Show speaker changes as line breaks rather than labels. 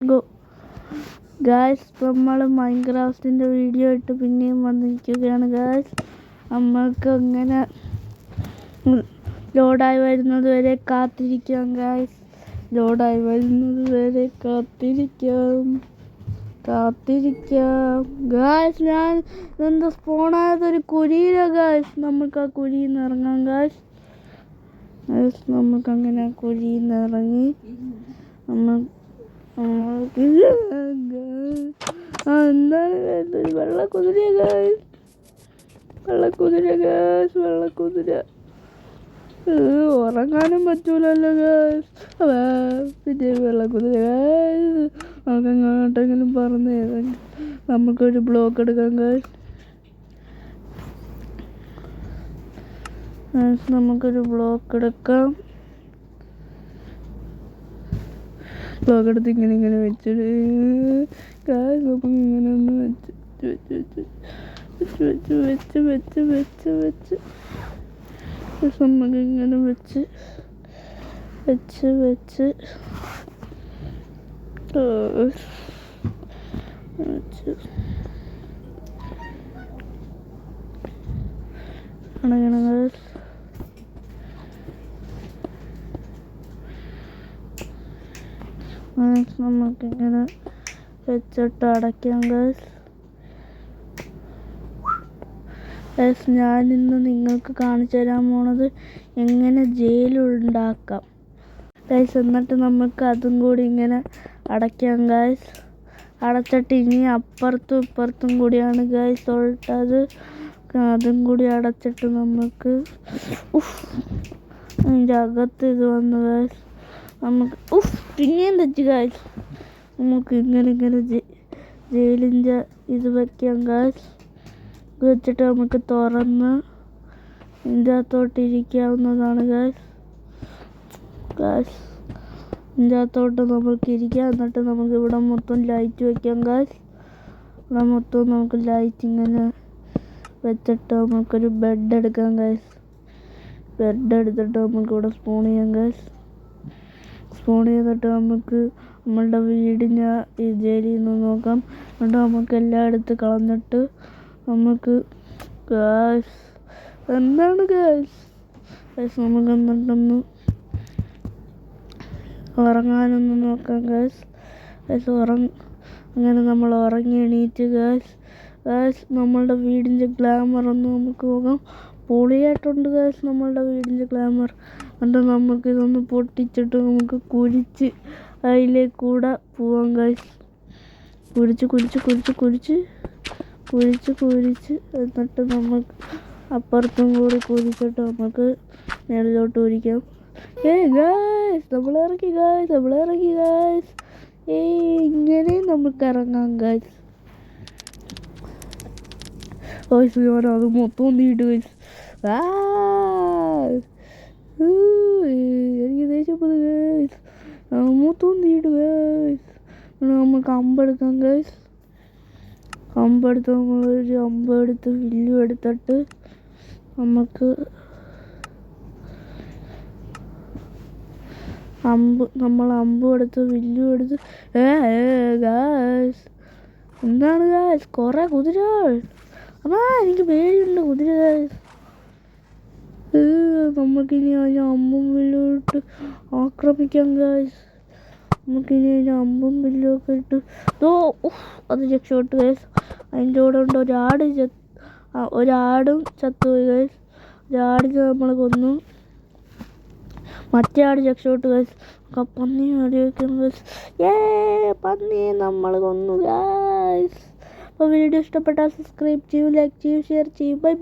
Go guys, നമ്മൾ മൈൻക്രാഫ്റ്റിൻ്റെ video ഇട്ട് പിന്നെയും വന്നിരിക്കുകയാണ് ഗായ്സ്. നമ്മൾക്ക് അങ്ങനെ ലോഡായി വരുന്നത് വരെ കാത്തിരിക്കാം ഗായ്സ്. ലോഡായി വരുന്നത് വരെ കാത്തിരിക്കാം ഗായ്സ്. ഞാൻ ഇതെന്താ സ്പോണായതൊരു കുഴിയില ഗായ്സ്. നമുക്ക് ആ കുഴിയിൽ നിന്ന് ഇറങ്ങാം ഗായ്സ്. നമുക്കങ്ങനെ ആ കുഴിയിൽ നിന്ന് ഇറങ്ങി എന്താണ് ഒരു വെള്ളക്കുതിര ഗായ്സ്. വെള്ളക്കുതിര ഉറങ്ങാനും പറ്റൂലല്ലോ ഗായ്സ്. പിന്നെ വെള്ളക്കുതിര ഗായ്സ്. നമുക്ക് അങ്ങോട്ടെങ്കിലും പറഞ്ഞ് നമുക്കൊരു ബ്ലോക്ക് എടുക്കാം ഗായ്സ്. നമുക്കൊരു ബ്ലോക്ക് എടുക്കാം. ബ്ലോക്ക് എടുത്ത് ഇങ്ങനെ വെച്ചിട്ട് നമുക്ക് ഇങ്ങനെ ഒന്ന് വെച്ച് നമുക്ക് ഇങ്ങനെ വെച്ച് നമുക്കിങ്ങനെ വെച്ചിട്ട് അടയ്ക്കാം ഗൈസ്. ഞാനിന്ന് നിങ്ങൾക്ക് കാണിച്ചു തരാൻ പോണത് എങ്ങനെ ജയിലുണ്ടാക്കാം ഗൈസ്. എന്നിട്ട് നമുക്ക് അതും കൂടി ഇങ്ങനെ അടയ്ക്കാം ഗൈസ്. അടച്ചിട്ട് ഇനി അപ്പുറത്തും ഇപ്പുറത്തും കൂടിയാണ് ഗൈസ് ഉള്ളത്. അതും കൂടി അടച്ചിട്ട് നമുക്ക് അതിൻ്റെ അകത്ത് ഇത് വന്നു ഗൈസ്. നമുക്ക് പിന്നെയും തെറ്റ് ഗൈസ്. നമുക്ക് ഇങ്ങനെ ജയിലിൻ്റെ ഇത് വയ്ക്കാം ഗൈസ്. വെച്ചിട്ട് നമുക്ക് തുറന്ന് ഇതിൻ്റെ അകത്തോട്ട് ഇരിക്കാവുന്നതാണ് ഗൈസ്. ഇതിൻ്റെ അകത്തോട്ട് നമുക്ക് ഇരിക്കാം. എന്നിട്ട് നമുക്ക് ഇവിടെ മൊത്തം ലൈറ്റ് വയ്ക്കാം ഗൈസ്. ഇവിടെ മൊത്തം നമുക്ക് ലൈറ്റ് ഇങ്ങനെ വെച്ചിട്ട് നമുക്കൊരു ബെഡ് എടുക്കാം ഗൈസ്. ബെഡ് എടുത്തിട്ട് നമുക്ക് ഇവിടെ സ്പോൺ ചെയ്യാം ഗൈസ്. സ്പോൺ ചെയ്തിട്ട് നമുക്ക് നമ്മളുടെ വീടിൻ്റെ ഈ ജയിലിൽ നിന്ന് നോക്കാം. എന്നിട്ട് നമുക്ക് എല്ലാം എടുത്ത് കളഞ്ഞിട്ട് നമുക്ക് എന്താണ് ഗൈസ് നമുക്ക് എന്നിട്ടൊന്ന് ഉറങ്ങാനൊന്ന് നോക്കാം ഗൈസ്. അങ്ങനെ നമ്മൾ ഉറങ്ങി എണീറ്റ് ഗൈസ്. നമ്മളുടെ വീടിൻ്റെ ഗ്ലാമർ ഒന്ന് നമുക്ക് നോക്കാം. പൊളിയായിട്ടുണ്ട് ഗൈസ് നമ്മളുടെ വീടിൻ്റെ ഗ്ലാമർ. എന്നിട്ട് നമുക്ക് ഇതൊന്ന് പൊട്ടിച്ചിട്ട് നമുക്ക് കുരിച്ച് അതിലേക്കൂടെ പോവാം ഗൈസ്. കുരിച്ച് എന്നിട്ട് നമുക്ക് അപ്പുറത്തും കൂടി കുരിച്ചിട്ട് നമുക്ക് മേളിലോട്ട് കുരിക്കാം. ഗായ്സ് നമ്മൾ ഇറങ്ങി ഗായ്സ്. ഇങ്ങനെ നമുക്ക് ഇറങ്ങാം ഗായ്സ്. ഞാൻ അത് മൊത്തം നീട്ട് ഗൈസ്. എനിക്ക് ദേഷ്യപ്പെട്ടു ഗൈസ്. മൊത്തം നീട്ട് ഗൈസ്. നമുക്ക് അമ്പെടുക്കാം ഗൈസ്. നമ്മളൊരു അമ്പെടുത്ത് വില്ലു എടുത്തിട്ട് നമുക്ക് അമ്പും എടുത്ത് വില്ലും എടുത്ത് ഗായ്സ്. എന്താണ് ഗായ്സ് കുറേ കുതിരകൾ. എനിക്ക് പേടിയുണ്ട് കുതിര ഗായ്സ്. നമുക്കിനി അതിന് അമ്പും വില്ലും ഇട്ട് ആക്രമിക്കാം ഗായ്സ്. നമുക്കിനി അതിന് അമ്പും വില്ലും ഒക്കെ ഇട്ട് അത് രക്ഷപ്പെട്ടു ഗൈസ്. അതിൻ്റെ കൂടെ ഉണ്ട് ഒരാടും ചത്തുപോയി ഗൈസ്. ഒരാടിനെ നമ്മൾ കൊന്നു. മറ്റേ ആട് രക്ഷപ്പെട്ടു ഗൈസ്. പന്നി ആടി വയ്ക്കുന്നു ഗൈസ്. പന്നിയെ നമ്മൾ കൊന്നു ഗൈസ്. അപ്പോൾ വീഡിയോ ഇഷ്ടപ്പെട്ടാൽ സബ്സ്ക്രൈബ് ചെയ്യൂ, ലൈക്ക് ചെയ്യൂ, ഷെയർ ചെയ്യൂ. ബൈ.